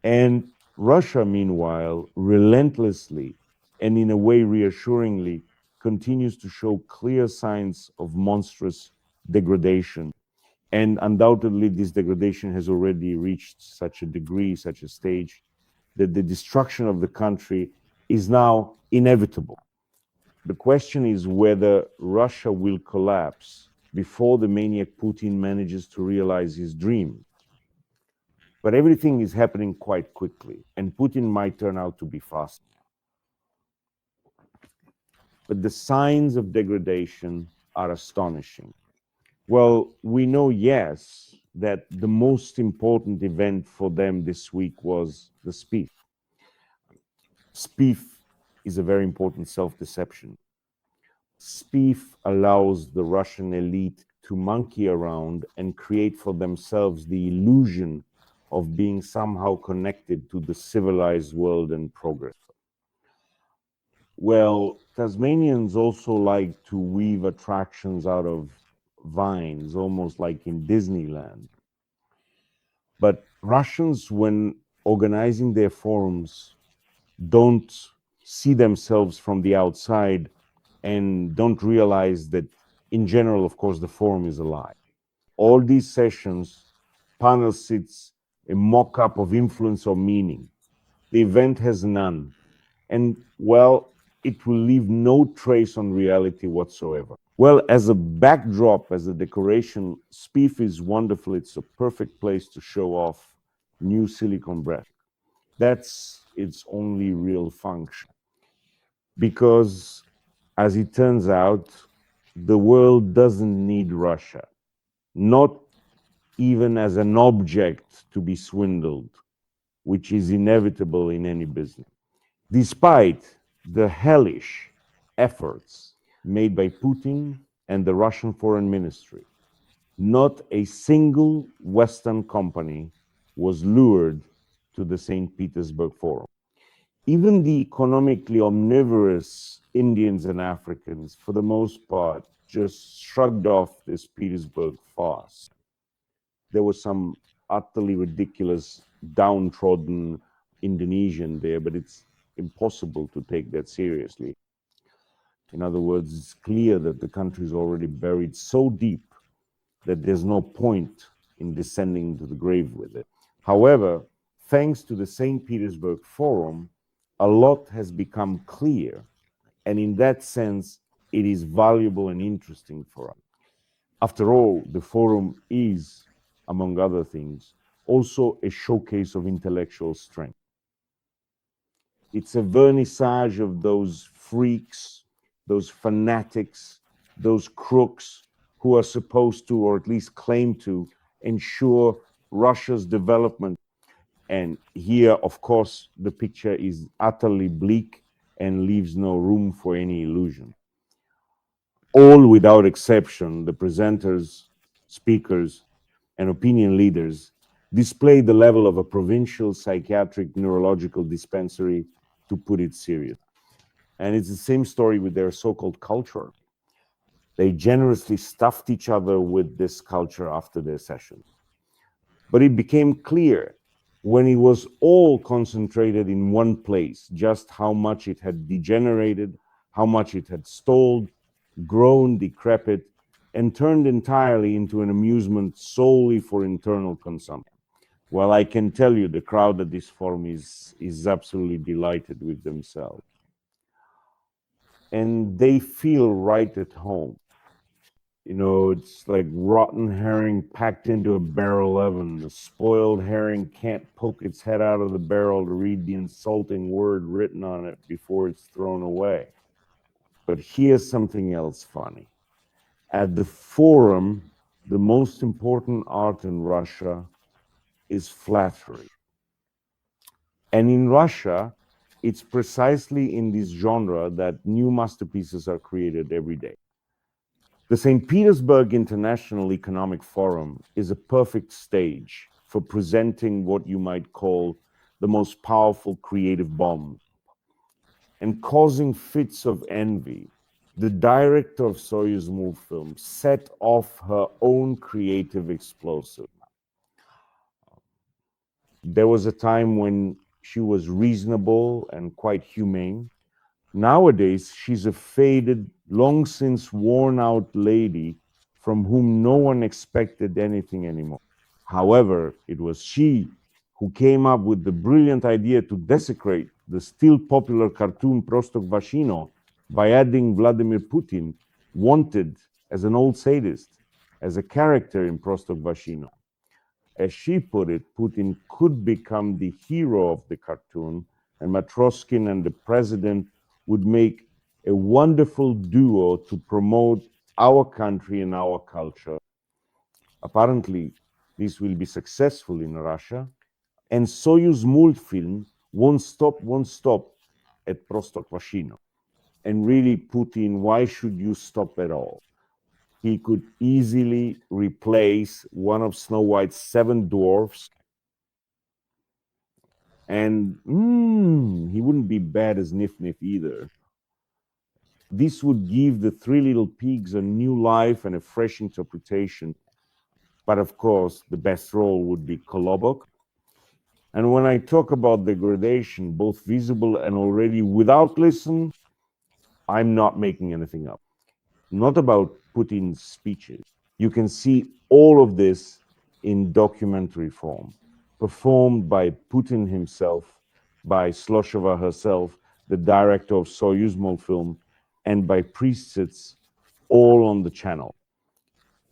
And Russia, meanwhile, relentlessly and in a way reassuringly continues to show clear signs of monstrous degradation. And undoubtedly, this degradation has already reached such a degree, such a stage, that the destruction of the country is now inevitable. The question is whether Russia will collapse before the maniac Putin manages to realize his dream. But everything is happening quite quickly, and Putin might turn out to be fast. But the signs of degradation are astonishing. Well, we know, yes, that the most important event for them this week was the SPIF. SPIF is a very important self-deception. SPIF allows the Russian elite to monkey around and create for themselves the illusion of being somehow connected to the civilized world and progress. Well, Tasmanians also like to weave attractions out of vines, almost like in Disneyland. But Russians, when organizing their forums, don't see themselves from the outside and don't realize that, in general, of course, the forum is a lie. All these sessions, panel sits a mock-up of influence or meaning. The event has none. And, well, it will leave no trace on reality whatsoever. Well, as a backdrop, as a decoration, SPIF is wonderful. It's a perfect place to show off new silicon breath. That's its only real function. Because, as it turns out, the world doesn't need Russia, not even as an object to be swindled, which is inevitable in any business. Despite the hellish efforts made by Putin and the Russian Foreign Ministry, not a single Western company was lured to the St. Petersburg Forum. Even the economically omnivorous Indians and Africans, for the most part, just shrugged off this Petersburg farce. There was some utterly ridiculous, downtrodden Indonesian there, but it's impossible to take that seriously. In other words, it's clear that the country is already buried so deep that there's no point in descending into the grave with it. However, thanks to the St. Petersburg Forum, a lot has become clear, and in that sense, it is valuable and interesting for us. After all, the forum is, among other things, also a showcase of intellectual strength. It's a vernissage of those freaks, those fanatics, those crooks who are supposed to, or at least claim to, ensure Russia's development. And here, of course, the picture is utterly bleak and leaves no room for any illusion. All without exception, the presenters, speakers, and opinion leaders display the level of a provincial psychiatric neurological dispensary, to put it serious. And it's the same story with their so-called culture. They generously stuffed each other with this culture after their sessions. But it became clear when it was all concentrated in one place, just how much it had degenerated, how much it had stalled, grown decrepit, and turned entirely into an amusement solely for internal consumption. Well, I can tell you the crowd at this forum is absolutely delighted with themselves. And they feel right at home. You know, it's like rotten herring packed into a barrel oven. The spoiled herring can't poke its head out of the barrel to read the insulting word written on it before it's thrown away. But here's something else funny. At the forum, the most important art in Russia is flattery. And in Russia, it's precisely in this genre that new masterpieces are created every day. The St. Petersburg International Economic Forum is a perfect stage for presenting what you might call the most powerful creative bomb. And causing fits of envy, the director of Soyuz Move Film set off her own creative explosive. There was a time when she was reasonable and quite humane. Nowadays, she's a faded, long since worn out lady from whom no one expected anything anymore. However, it was she who came up with the brilliant idea to desecrate the still popular cartoon Простоквашино by adding Vladimir Putin, wanted as an old sadist, as a character in Простоквашино. As she put it, Putin could become the hero of the cartoon, and Matroskin and the president would make a wonderful duo to promote our country and our culture. Apparently, this will be successful in Russia, and Soyuz Multfilm won't stop at Prostokvashino. And really, Putin, why should you stop at all? He could easily replace one of Snow White's 7 dwarfs, and he wouldn't be bad as Nif Nif either. This would give the 3 little pigs a new life and a fresh interpretation. But of course, the best role would be Kolobok. And when I talk about degradation, both visible and already without listen, I'm not making anything up. Not about Putin's speeches. You can see all of this in documentary form, performed by Putin himself, by Sloshova herself, the director of Soyuz Multfilm, and by priestess, all on the channel.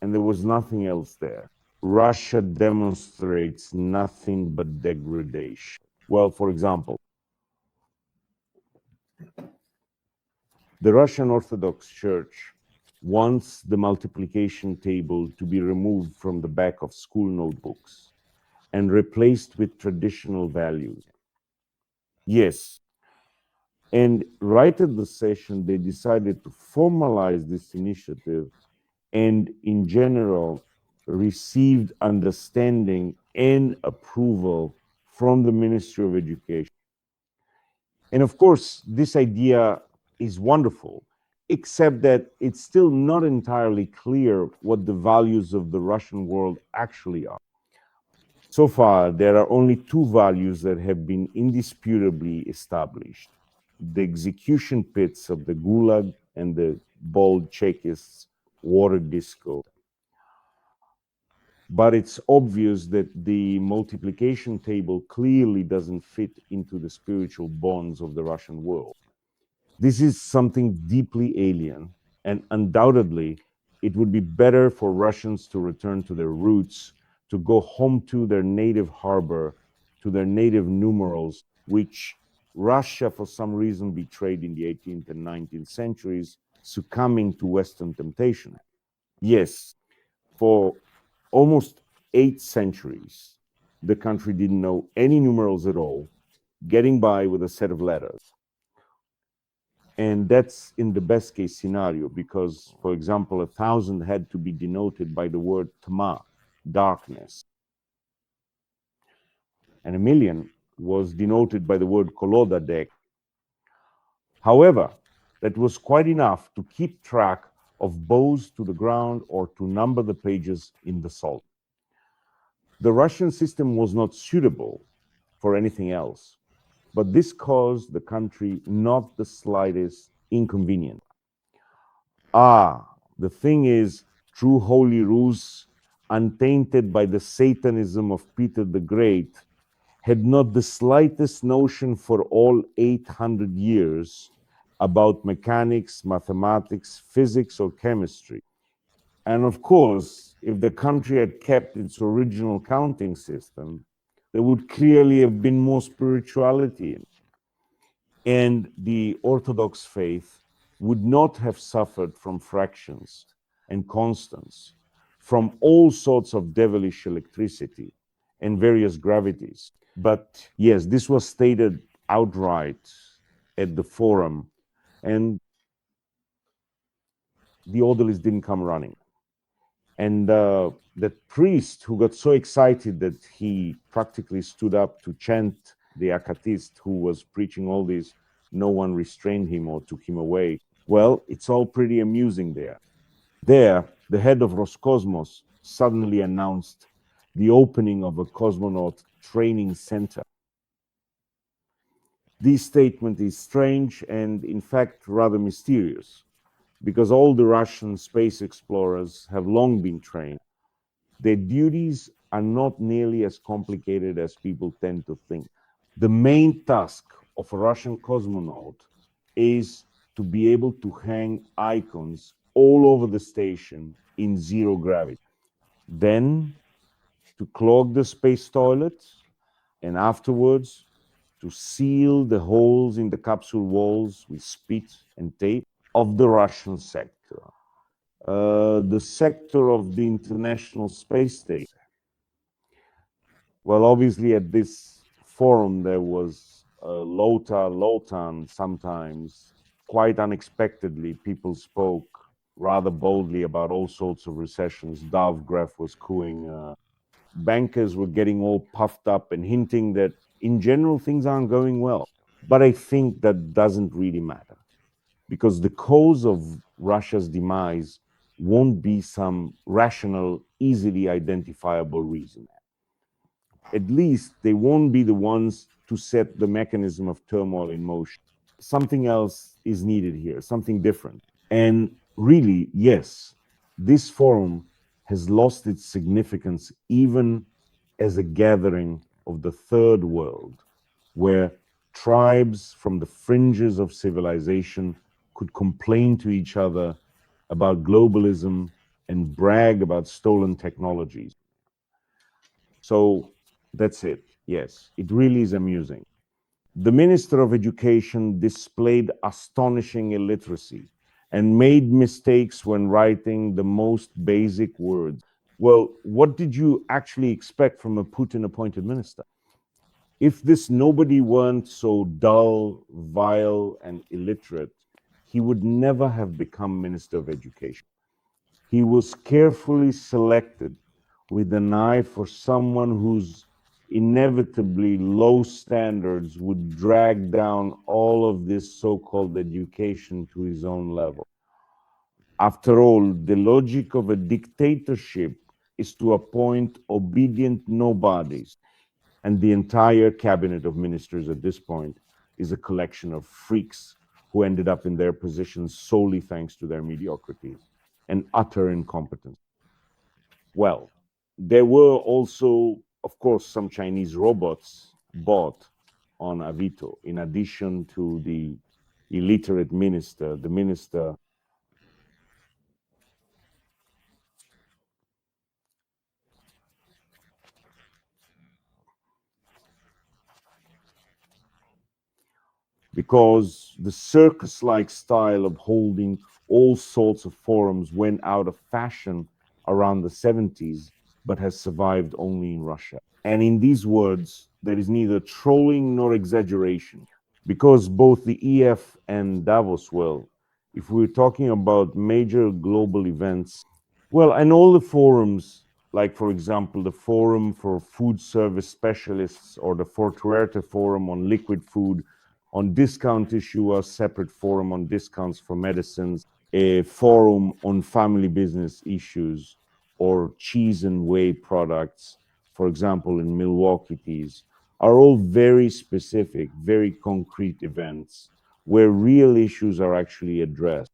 And there was nothing else there. Russia demonstrates nothing but degradation. Well, for example, the Russian Orthodox Church wants the multiplication table to be removed from the back of school notebooks and replaced with traditional values. Yes. And right at the session, they decided to formalize this initiative and, in general, received understanding and approval from the Ministry of Education. And of course, this idea is wonderful, except that it's still not entirely clear what the values of the Russian world actually are. So far, there are only 2 values that have been indisputably established: the execution pits of the Gulag and the Bolchevists' water disco. But it's obvious that the multiplication table clearly doesn't fit into the spiritual bonds of the Russian world. This is something deeply alien, and undoubtedly, it would be better for Russians to return to their roots, to go home to their native harbor, to their native numerals, which Russia, for some reason, betrayed in the 18th and 19th centuries, succumbing to Western temptation. Yes, for almost 8 centuries, the country didn't know any numerals at all, getting by with a set of letters. And that's in the best case scenario, because, for example, 1,000 had to be denoted by the word tma, darkness. And 1,000,000 was denoted by the word koloda, deck. However, that was quite enough to keep track of bows to the ground or to number the pages in the salt. The Russian system was not suitable for anything else, but this caused the country not the slightest inconvenience. The thing is, true Holy Rus, untainted by the Satanism of Peter the Great, had not the slightest notion for all 800 years about mechanics, mathematics, physics, or chemistry. And of course, if the country had kept its original counting system, there would clearly have been more spirituality in it. And the Orthodox faith would not have suffered from fractions and constants, from all sorts of devilish electricity and various gravities. But yes, this was stated outright at the forum, and the orderlies didn't come running. And that priest who got so excited that he practically stood up to chant the Akatist who was preaching all this, no one restrained him or took him away. Well, it's all pretty amusing there. There, the head of Roscosmos suddenly announced the opening of a cosmonaut training center. This statement is strange and, in fact, rather mysterious, because all the Russian space explorers have long been trained. Their duties are not nearly as complicated as people tend to think. The main task of a Russian cosmonaut is to be able to hang icons all over the station in zero gravity. Then to clog the space toilets, and afterwards to seal the holes in the capsule walls with spit and tape of the Russian sector, the sector of the International Space Station. Well, obviously, at this forum, there was Lotan. Sometimes, quite unexpectedly, people spoke rather boldly about all sorts of recessions. Davgraf was cooing. Bankers were getting all puffed up and hinting that, in general, things aren't going well. But I think that doesn't really matter, because the cause of Russia's demise won't be some rational, easily identifiable reason. At least they won't be the ones to set the mechanism of turmoil in motion. Something else is needed here, something different. And really, yes, this forum has lost its significance even as a gathering of the third world, where tribes from the fringes of civilization could complain to each other about globalism and brag about stolen technologies. So that's it. Yes, it really is amusing. The Minister of Education displayed astonishing illiteracy and made mistakes when writing the most basic words. Well, what did you actually expect from a Putin-appointed minister? If this nobody weren't so dull, vile, and illiterate, he would never have become Minister of Education. He was carefully selected with an eye for someone whose inevitably low standards would drag down all of this so-called education to his own level. After all, the logic of a dictatorship is to appoint obedient nobodies, and the entire cabinet of ministers at this point is a collection of freaks who ended up in their positions solely thanks to their mediocrities and utter incompetence. Well, there were also, of course, some Chinese robots bought on Avito, in addition to the illiterate minister, the minister because the circus-like style of holding all sorts of forums went out of fashion around the 70s, but has survived only in Russia. And in these words, there is neither trolling nor exaggeration, because both the EF and Davos, well, if we're talking about major global events, well, and all the forums, like, for example, the Forum for Food Service Specialists or the Fortuerte Forum on liquid food, on discount issue, a separate forum on discounts for medicines, a forum on family business issues, or cheese and whey products, for example, in Milwaukee teas, are all very specific, very concrete events where real issues are actually addressed.